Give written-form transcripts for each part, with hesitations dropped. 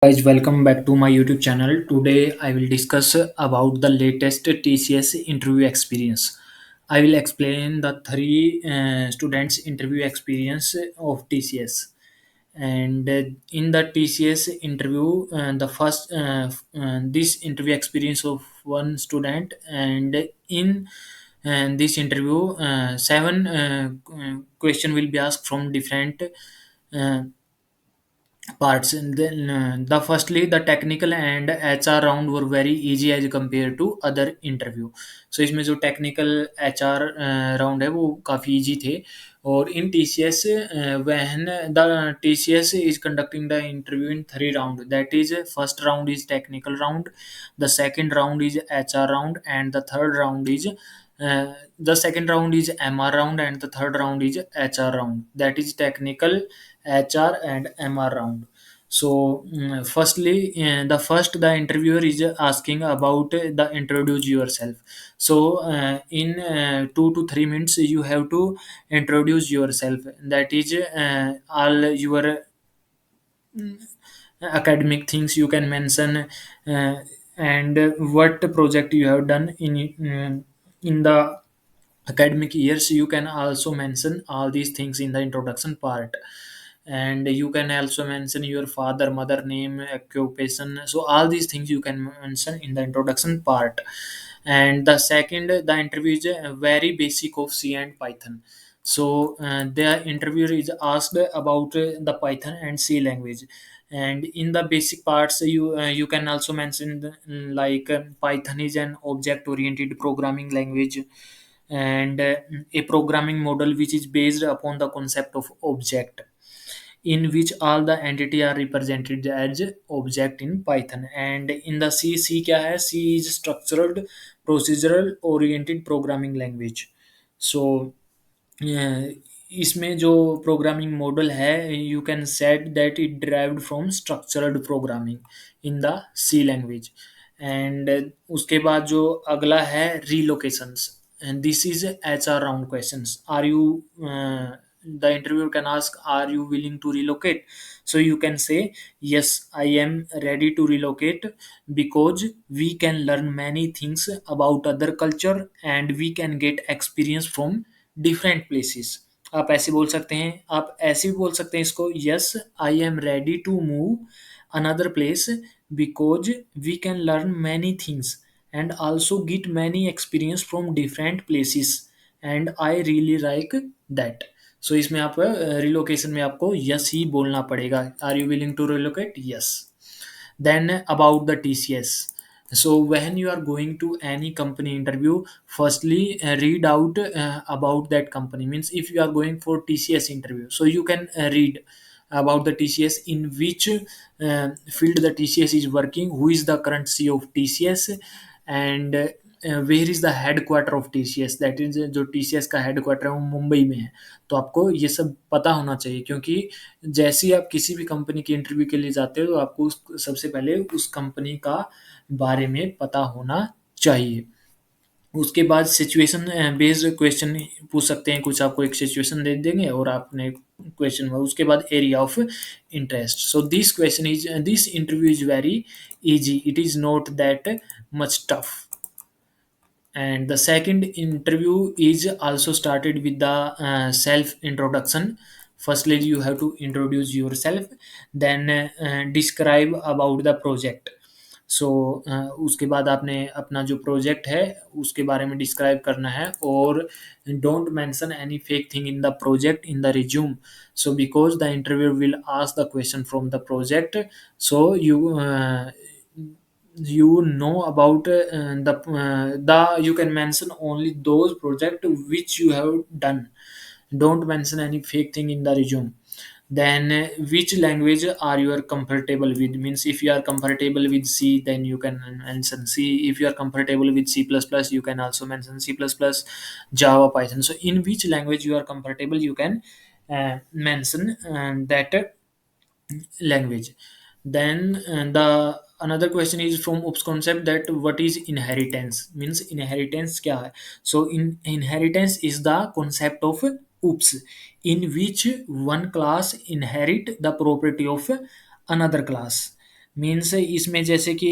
Guys, welcome back to my YouTube channel. Today I will discuss about the latest TCS interview experience. I will explain the three students interview experience of TCS. And in the TCS interview, the first this interview experience of one student, and in this interview, seven question will be asked from different uh, parts. And then the firstly, the technical and HR round were very easy as compared to other interview. So इसमें जो technical HR round है वो काफ़ी easy थे. और इन TCS, when the TCS is conducting the interview in three round, that is first round is technical round, the second round is HR round, and the third round is the second round is MR round, and the third round is HR round. That is technical, HR, and MR round. So, firstly, the interviewer is asking about the introduce yourself. So, in 2 to 3 minutes, you have to introduce yourself. That is all your academic things you can mention, and what project you have done in the academic years. You can also mention all these things in the introduction part, and you can also mention your father mother name, occupation. So all these things you can mention in the introduction part. And the second, the interview is very basic of C and Python. So the interviewer is asked about the Python and C language. And in the basic parts, you can also mention like Python is an object oriented programming language, and a programming model which is based upon the concept of object, in which all the entity are represented as object in Python. And in the C क्या है? C is structured procedural oriented programming language. So इसमें जो programming model है, you can set that it derived from structured programming in the C language. And उसके बाद जो अगला है, relocations. And this is H R round questions. Are you The interviewer can ask, are you willing to relocate? So you can say, yes, I am ready to relocate, because we can learn many things about other culture and we can get experience from different places. आप ऐसे बोल सकते हैं, आप ऐसे भी बोल सकते हैं इसको, yes I am ready to move another place because we can learn many things and also get many experience from different places and I really like that. So इसमें आप रिलोकेशन में आपको यस ही बोलना पड़ेगा. Are you willing to relocate? Yes. Then about the TCS. So when you are going to any company interview, firstly read out about that company. Means if you are going for TCS interview, so you can read about the TCS, in which field the TCS is working, who is the current CEO of TCS, and where is the headquarter of TCS. That is जो TCS का headquarter है वो मुंबई में है. तो आपको ये सब पता होना चाहिए, क्योंकि जैसे ही आप किसी भी कंपनी के इंटरव्यू के लिए जाते हो, तो आपको सबसे पहले उस कंपनी का बारे में पता होना चाहिए. उसके बाद सिचुएशन बेस्ड क्वेश्चन पूछ सकते हैं. कुछ आपको एक सिचुएशन दे देंगे और आपने क्वेश्चन हुआ. उसके बाद area of interest. So this interview is very easy. It is not that much tough. And the second interview is also started with the self introduction. Firstly you have to introduce yourself, then describe about the project. सो उसके बाद आपने अपना जो project है उसके बारे में describe करना है. और don't mention any fake thing in the project in the resume. So because the interview will ask the question from the project. So you know about the you can mention only those project which you have done. Don't mention any fake thing in the resume. Then which language are you are comfortable with? Means if you are comfortable with C, then you can mention C. If you are comfortable with C++, you can also mention C++, Java, Python. So in which language you are comfortable, you can mention that language. Then the another question is from oops concept, that what is inheritance. Means inheritance क्या है? So in inheritance is the concept of oops, in which one class inherit the property of another class. Means इसमें जैसे कि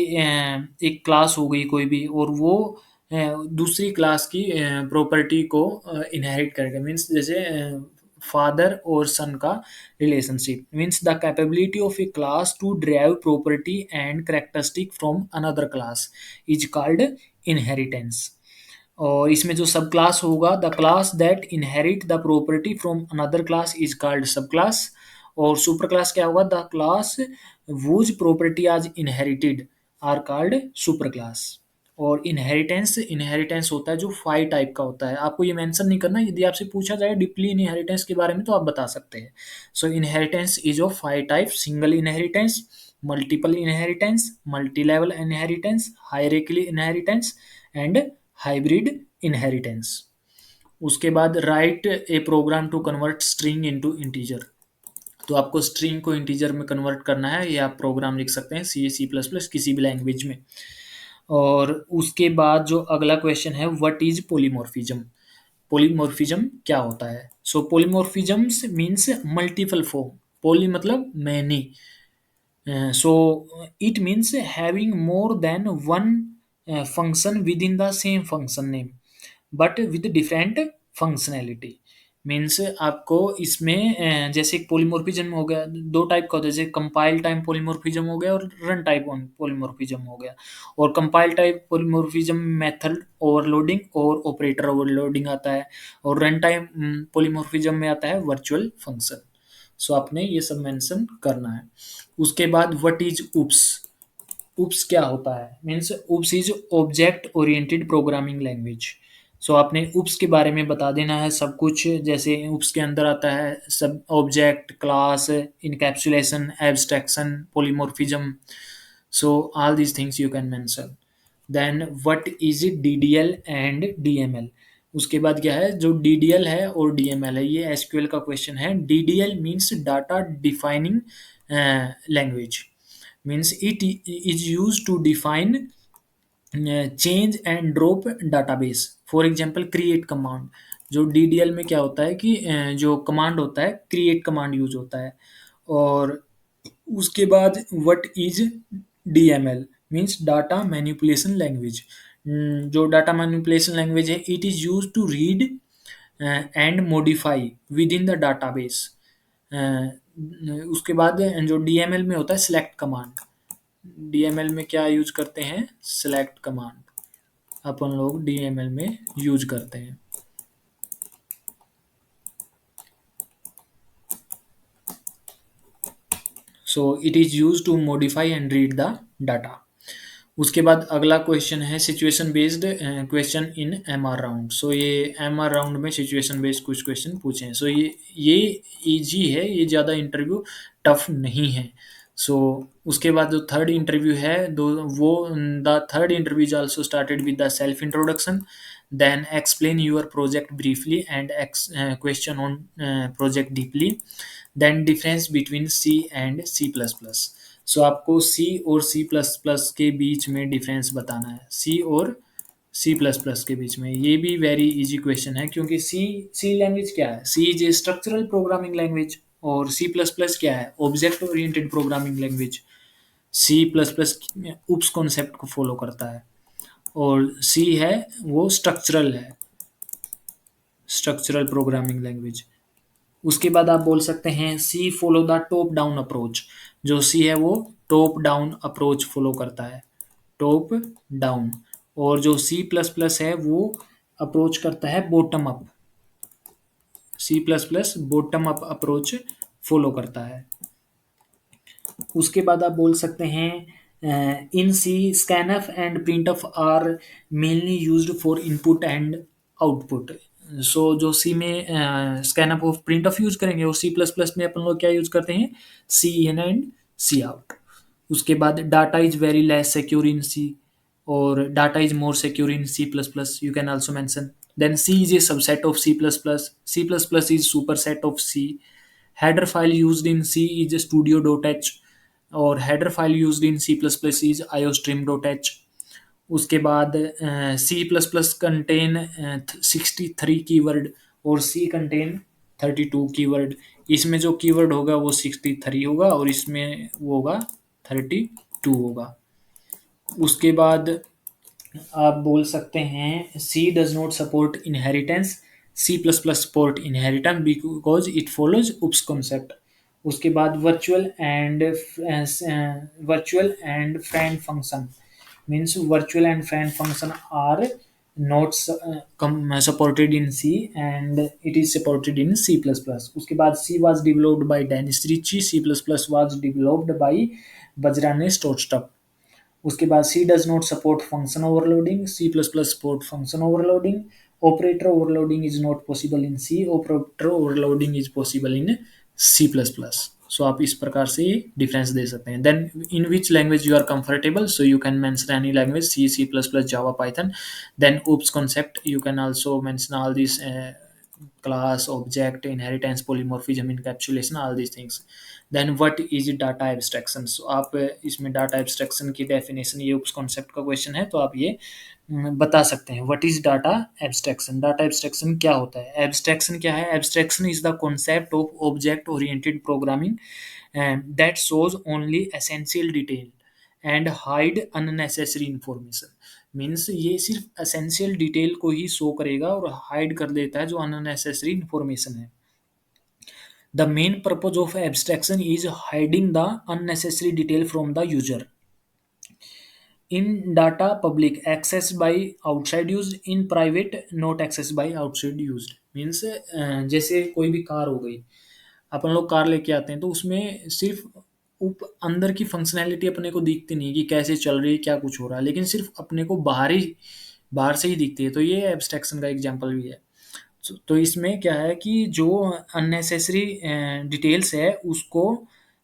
एक class हो गई कोई भी, और वो दूसरी क्लास की प्रॉपर्टी को इनहेरिट करेगा। मीन्स जैसे फादर और सन का relationship. Means the capability of a class to drive property and characteristic from another class is called inheritance. और इसमें जो सब क्लास होगा, the class that inherit the property from another class is called sub class. और super class क्या होगा, the class whose property आज inherited are called super class. और inheritance, inheritance होता है जो 5 टाइप का होता है। आपको ये मेंशन नहीं करना, यदि आपसे पूछा जाए डीपली इनहेरिटेंस के बारे में तो आप बता सकते हैं। So inheritance is of 5 type: single inheritance, multiple inheritance, multi level inheritance, hierarchical inheritance and hybrid inheritance. उसके बाद write a program to convert string into integer. तो आपको स्ट्रिंग को इंटीजर में कन्वर्ट करना है, ये आप प्रोग्राम लिख सकते हैं सी, सी प्लस प्लस, किसी भी लैंग्वेज में। और उसके बाद जो अगला क्वेश्चन है, व्हाट इज पोलीमॉर्फिज्म। पोलीमॉर्फिज्म क्या होता है? सो पोलीमॉर्फिज्म्स मीन्स मल्टीपल फॉर्म। पोली मतलब many, so it means having more than one function within the same function name but with different functionality। Means आपको इसमें जैसे एक पोलीमॉर्फिज्म हो गया, दो टाइप का होता है, जैसे कंपाइल टाइम पोलीमॉर्फिज्म हो गया और रन टाइप पोलीमॉर्फिज्म हो गया। और कंपाइल टाइप पोलीमॉर्फिज्म मेथड ओवरलोडिंग और ऑपरेटर ओवरलोडिंग आता है, और रन टाइम पोलीमॉर्फिज्म में आता है वर्चुअल फंक्शन। सो आपने ये सब मेंशन करना है। उसके बाद व्हाट इज उप्स। उप्स क्या होता है? Means OOPs is object oriented programming language. So आपने उप्स के बारे में बता देना है सब कुछ। जैसे उप्स के अंदर आता है सब object, class, encapsulation, abstraction, polymorphism. So all these things you can mention. Then what is DDL and DML. उसके बाद क्या है, जो डीडीएल है और डीएमएल है, ये एसक्यूएल का क्वेश्चन है। DDL means data defining language. means it is used to define change and drop database। For example create command. जो डीडीएल में क्या होता है कि जो कमांड होता है, क्रिएट कमांड यूज होता है। और उसके बाद what is DML means data manipulation language. जो डाटा मैनिपुलेशन लैंग्वेज है, it is use to read and modify within the database. उसके बाद जो डीएमएल में होता है सिलेक्ट कमांड। डीएमएल में क्या यूज करते हैं? सिलेक्ट कमांड अपन लोग डीएमएल में यूज करते हैं। So it is use to modify and read the data. उसके बाद अगला क्वेश्चन है situation based question in MR round. So ये एमआर राउंड में सिचुएशन बेस्ड कुछ क्वेश्चन पूछे हैं। सो ये इजी है, ये ज़्यादा इंटरव्यू टफ नहीं है। सो उसके बाद जो थर्ड इंटरव्यू है, दो वो the third interview is also started with the self introduction, then explain your project briefly and question on project deeply, then difference between C and C plus plus. So आपको C और C plus plus के बीच में difference बताना है, सी और C plus plus के बीच में। ये भी वेरी इजी क्वेश्चन है, क्योंकि सी लैंग्वेज क्या है? C is a structural programming language. और सी प्लस प्लस क्या है? Object oriented programming language. C plus plus OOPs concept को फॉलो करता है, और सी है वो स्ट्रक्चरल है, स्ट्रक्चरल प्रोग्रामिंग लैंग्वेज। उसके बाद आप बोल सकते हैं C follow the top down approach. जो सी है वो टॉप डाउन अप्रोच फॉलो करता है, टॉप डाउन। और जो सी प्लस प्लस है वो अप्रोच करता है bottom up. C plus plus bottom up approach follow करता है। उसके बाद आप बोल सकते हैं in C scanf and printf are mainly used for input and output. So जो सी में स्कैनअप और प्रिंटफ यूज करेंगे, और सी प्लस प्लस में अपन लोग क्या यूज करते हैं? Cin and cout. उसके बाद data is very less secure in C, और data is more secure in C plus plus, you can also mention. Then C is a subset of C plus plus, C plus plus is superset of C. Header file used in C is studio dot H, और header file used in C plus plus is iostream dot H. उसके बाद C plus plus contain 63 keyword, और C contain 32 keyword. इसमें जो keyword होगा वो 63 होगा, और इसमें वो होगा 32। टू होगा। उसके बाद आप बोल सकते हैं C does not support inheritance, C plus plus support inheritance because it follows OOPs concept. उसके बाद virtual and friend function means virtual and friend function are not supported in C and it is supported in C plus plus. उसके बाद C was developed by Dennis Ritchie, C plus plus was developed by Bjarne Stroustrup. उसके बाद C does not support function overloading, C plus plus support function overloading. Operator overloading is not possible in C, operator overloading is possible in C plus plus. So आप इस प्रकार से difference दे सकते हैं। Then in which language you are comfortable, so you can mention any language, C, C plus plus, Java, Python. Then oops concept, you can also mention all these class, object, inheritance, polymorphism, encapsulation, all these things. Then what is data abstraction, so आप इसमें data abstraction की definition, ये उस concept का question है तो आप ये बता सकते हैं what is data abstraction. Data abstraction क्या होता है? एब्स्ट्रैक्शन क्या है? Abstraction is the concept of object oriented programming that shows only essential detail and hide unnecessary information. Means ये सिर्फ एसेंशियल डिटेल को ही शो करेगा और हाइड कर देता है जो अननेसेसरी इंफॉर्मेशन है। The main purpose of abstraction is hiding the unnecessary detail from the user. In data public accessed by outside used, in private not accessed by outside used. Means जैसे कोई भी car हो गई, अपन लोग car लेके आते हैं तो उसमें सिर्फ अंदर की फंक्शनैलिटी अपने को दिखती नहीं कि कैसे चल रही है, क्या कुछ हो रहा है, लेकिन सिर्फ अपने को बाहर से ही दिखती है। तो ये एब्स्ट्रैक्शन का एग्जांपल भी है। तो इसमें क्या है कि जो अननेसेसरी डिटेल्स है उसको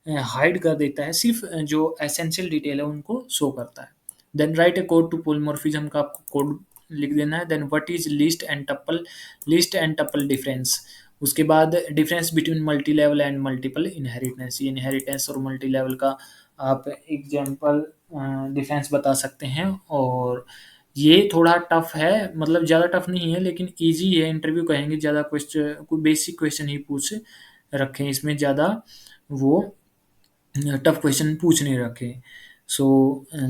हाइड कर देता है, सिर्फ जो एसेंशियल डिटेल है उनको शो करता है। Then write a code to polymorphism का आपको कोड लिख देना है। Then what is list and tuple difference. उसके बाद difference between multi level and multiple inheritance, ये इनहेरिटेंस और मल्टी लेवल का आप एग्जांपल डिफरेंस बता सकते हैं। और ये थोड़ा टफ है, मतलब ज़्यादा टफ नहीं है लेकिन इजी है। इंटरव्यू कहेंगे ज़्यादा क्वेश्चन, कोई बेसिक क्वेश्चन ही पूछ रखें, इसमें ज़्यादा वो टफ क्वेश्चन पूछ नहीं रखे। सो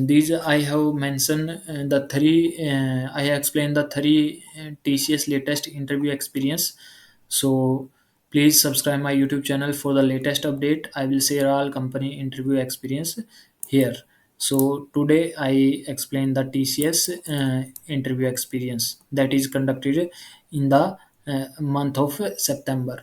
these I have mentioned the three I have explained the three TCS latest interview experience. So please subscribe my YouTube channel for the latest update. I will share all company interview experience here. So today I explained the TCS interview experience that is conducted in the month of September.